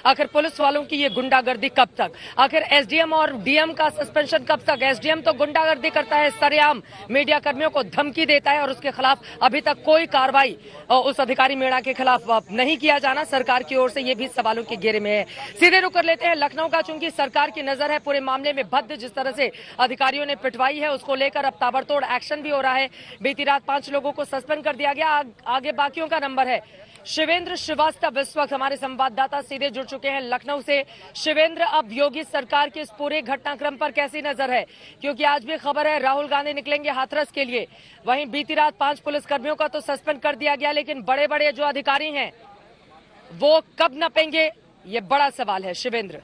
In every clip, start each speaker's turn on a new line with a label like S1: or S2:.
S1: आखिर पुलिस वालों की ये गुंडागर्दी कब तक? आखिर एसडीएम और डीएम का सस्पेंशन कब तक? एसडीएम तो गुंडागर्दी करता है, सरेआम मीडिया कर्मियों को धमकी देता है और उसके खिलाफ अभी तक कोई कार्रवाई उस अधिकारी मीणा के खिलाफ नहीं किया जाना सरकार की ओर से, ये भी सवालों के घेरे में है। सीधे रुक कर लेते हैं लखनऊ का, चूंकि सरकार की नजर है पूरे मामले में। भद्द जिस तरह से अधिकारियों ने पिटवाई है उसको लेकर अब ताबड़तोड़ एक्शन भी हो रहा है। बीती रात 5 लोगों को सस्पेंड कर दिया गया, आगे बाकियों का नंबर है। शिवेंद्र श्रीवास्तव इस वक्त हमारे संवाददाता सीधे जुड़ चुके हैं लखनऊ से। शिवेंद्र, अब योगी सरकार के इस पूरे घटनाक्रम पर कैसी नजर है? क्योंकि आज भी खबर है राहुल गांधी निकलेंगे हाथरस के लिए। वहीं बीती रात 5 पुलिसकर्मियों का तो सस्पेंड कर दिया गया, लेकिन बड़े बड़े जो अधिकारी हैं वो कब नपेंगे, ये बड़ा सवाल है। शिवेंद्र,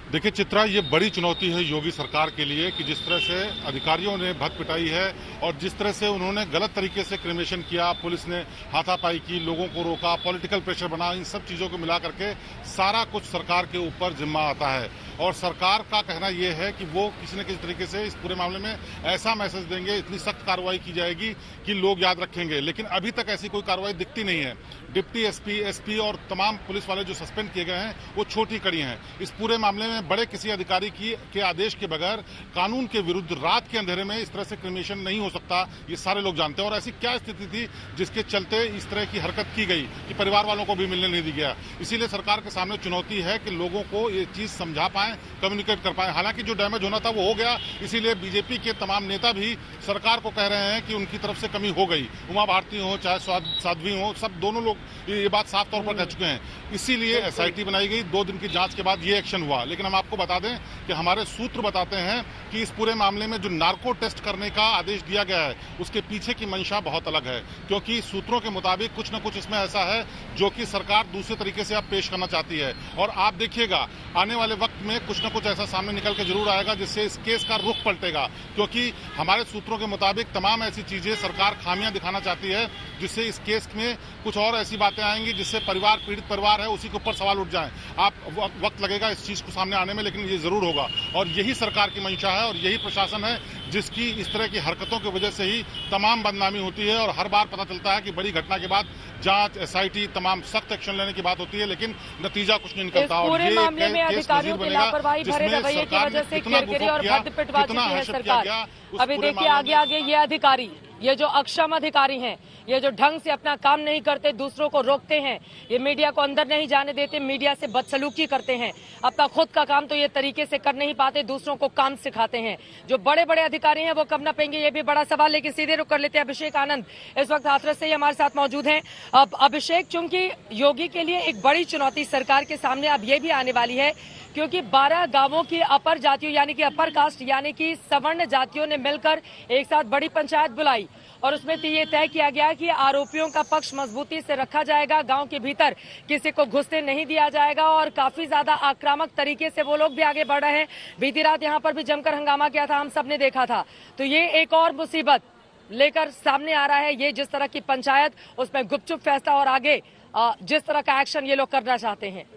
S2: देखिए चित्रा, ये बड़ी चुनौती है योगी सरकार के लिए कि जिस तरह से अधिकारियों ने भद पिटाई है और जिस तरह से उन्होंने गलत तरीके से क्रिमिनेशन किया, पुलिस ने हाथापाई की, लोगों को रोका, पॉलिटिकल प्रेशर बना, इन सब चीजों को मिला करके सारा कुछ सरकार के ऊपर जिम्मा आता है। और सरकार का कहना यह है कि वो किसी न किसी तरीके से इस पूरे मामले में ऐसा मैसेज देंगे, इतनी सख्त कार्रवाई की जाएगी कि लोग याद रखेंगे। लेकिन अभी तक ऐसी कोई कार्रवाई दिखती नहीं है। डिप्टी एसपी और तमाम पुलिस वाले जो सस्पेंड किए गए हैं वो छोटी कड़ी हैं। इस पूरे मामले में बड़े किसी अधिकारी के आदेश के बगैर कानून के विरुद्ध रात के अंधेरे में इस तरह से क्रिमिनेशन नहीं हो सकता, ये सारे लोग जानते हैं। और ऐसी क्या स्थिति थी जिसके चलते इस तरह की हरकत की गई कि परिवार वालों को भी मिलने नहीं दिया गया। इसीलिए सरकार के सामने चुनौती है कि लोगों को ये चीज समझा पाए, कम्युनिकेट कर पाए। हालांकि जो डैमेज होना था वो हो गया, इसीलिए बीजेपी के तमाम नेता भी सरकार को कह रहे हैं कि उनकी तरफ से कमी हो गई। उमा भारती हो चाहे साध्वी हो, सब दोनों लोग ये बात साफ तौर पर कह चुके हैं। इसीलिए एसआईटी बनाई गई। 2 दिन की जांच के बाद ये एक्शन हुआ। लेकिन हम आपको बता दें कि हमारे सूत्र बताते हैं कि इस पूरे मामले में जो नार्को टेस्ट करने का आदेश दिया गया है उसके पीछे की मंशा बहुत अलग है, क्योंकि सूत्रों के मुताबिक कुछ न कुछ इसमें ऐसा है जो कि सरकार दूसरे तरीके से अब पेश करना चाहती है। और आप देखिएगा आने वाले वक्त में कुछ न कुछ ऐसा सामने निकल के जरूर आएगा जिससे इस केस का रुख पलटेगा, क्योंकि हमारे सूत्रों के मुताबिक तमाम ऐसी चीजें सरकार खामियां दिखाना चाहती है जिससे इस केस में कुछ और ऐसी बातें आएंगी जिससे पीड़ित परिवार है उसी के ऊपर सवाल उठ जाएं। आप वक्त लगेगा इस चीज को सामने आने में, लेकिन ये जरूर होगा। और यही सरकार की मंशा है और यही प्रशासन है जिसकी इस तरह की हरकतों की वजह से ही तमाम बदनामी होती है। और हर बार पता चलता है कि बड़ी घटना के बाद जांच, एसआईटी, तमाम सख्त एक्शन लेने की बात होती है, लेकिन नतीजा कुछ नहीं निकलता।
S1: और ये मामले में अधिकारियों की लापरवाही भरे रवैये की वजह से किरकिरी और भद्द पिटवा चुकी है सरकार। अभी देखिए आगे ये अधिकारी, ये जो अक्षम अधिकारी हैं, ये जो ढंग से अपना काम नहीं करते, दूसरों को रोकते हैं, ये मीडिया को अंदर नहीं जाने देते, मीडिया से बदसलूकी करते हैं, अपना खुद का काम तो ये तरीके से कर नहीं पाते, दूसरों को काम सिखाते हैं। जो बड़े बड़े अधिकारी हैं वो कब नपेंगे, ये भी बड़ा सवाल। लेकिन सीधे रुक कर लेते हैं अभिषेक आनंद इस वक्त हाथरस से ही हमारे साथ मौजूद हैं। अब अभिषेक, चूंकि योगी के लिए एक बड़ी चुनौती सरकार के सामने अब ये भी आने वाली है, क्योंकि 12 गांवों की अपर जातियों यानी कि अपर कास्ट यानी कि सवर्ण जातियों ने मिलकर एक साथ बड़ी पंचायत बुलाई और उसमें ये तय किया गया कि आरोपियों का पक्ष मजबूती से रखा जाएगा, गांव के भीतर किसी को घुसने नहीं दिया जाएगा। और काफी ज्यादा आक्रामक तरीके से वो लोग भी आगे बढ़ रहे हैं। बीती रात यहाँ पर भी जमकर हंगामा किया था, हम सब ने देखा था। तो ये एक और मुसीबत लेकर सामने आ रहा है, ये जिस तरह की पंचायत, उसमें गुपचुप फैसला और आगे जिस तरह का एक्शन ये लोग करना चाहते हैं।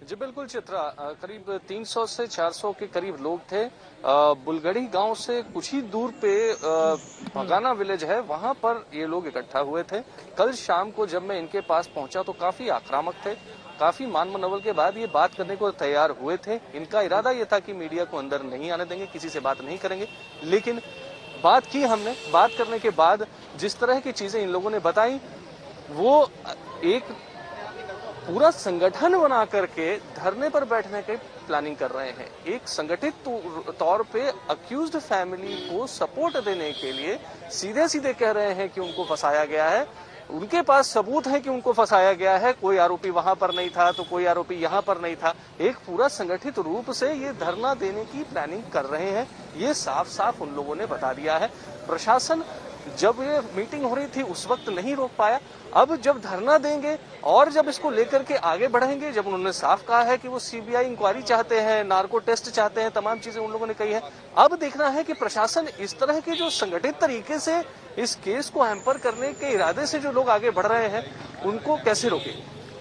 S3: जी बिल्कुल चित्रा, करीब 300 से 400 के करीब लोग थे। बुलगढ़ी गांव से कुछ ही दूर पे भगाना विलेज है, वहां पर ये लोग इकट्ठा हुए थे। कल शाम को जब मैं इनके पास पहुंचा तो काफी आक्रामक थे, काफी मान मनवल के बाद ये बात करने को तैयार हुए थे। इनका इरादा ये था कि मीडिया को अंदर नहीं आने देंगे, किसी से बात नहीं करेंगे। लेकिन बात की हमने, बात करने के बाद जिस तरह की चीजें इन लोगों ने बताई, वो एक पूरा संगठन बना करके धरने पर बैठने की प्लानिंग कर रहे हैं। एक संगठित तौर पे अक्यूज्ड फैमिली को सपोर्ट देने के लिए सीधे सीधे कह रहे हैं कि उनको फंसाया गया है। उनके पास सबूत है कि उनको फंसाया गया है, कोई आरोपी वहां पर नहीं था तो कोई आरोपी यहां पर नहीं था। एक पूरा संगठित रूप से ये धरना देने की प्लानिंग कर रहे हैं, ये साफ साफ उन लोगों ने बता दिया है। प्रशासन जब ये मीटिंग हो रही थी उस वक्त नहीं रोक पाया, अब जब धरना देंगे और जब इसको लेकर के आगे बढ़ेंगे, जब उन्होंने साफ कहा है कि वो सीबीआई इंक्वायरी चाहते हैं, नार्को टेस्ट चाहते हैं, तमाम चीजें उन लोगों ने कही है, अब देखना है कि प्रशासन इस तरह के जो संगठित तरीके से इस केस को हैम्पर करने के इरादे से जो लोग आगे बढ़ रहे हैं उनको कैसे रोके।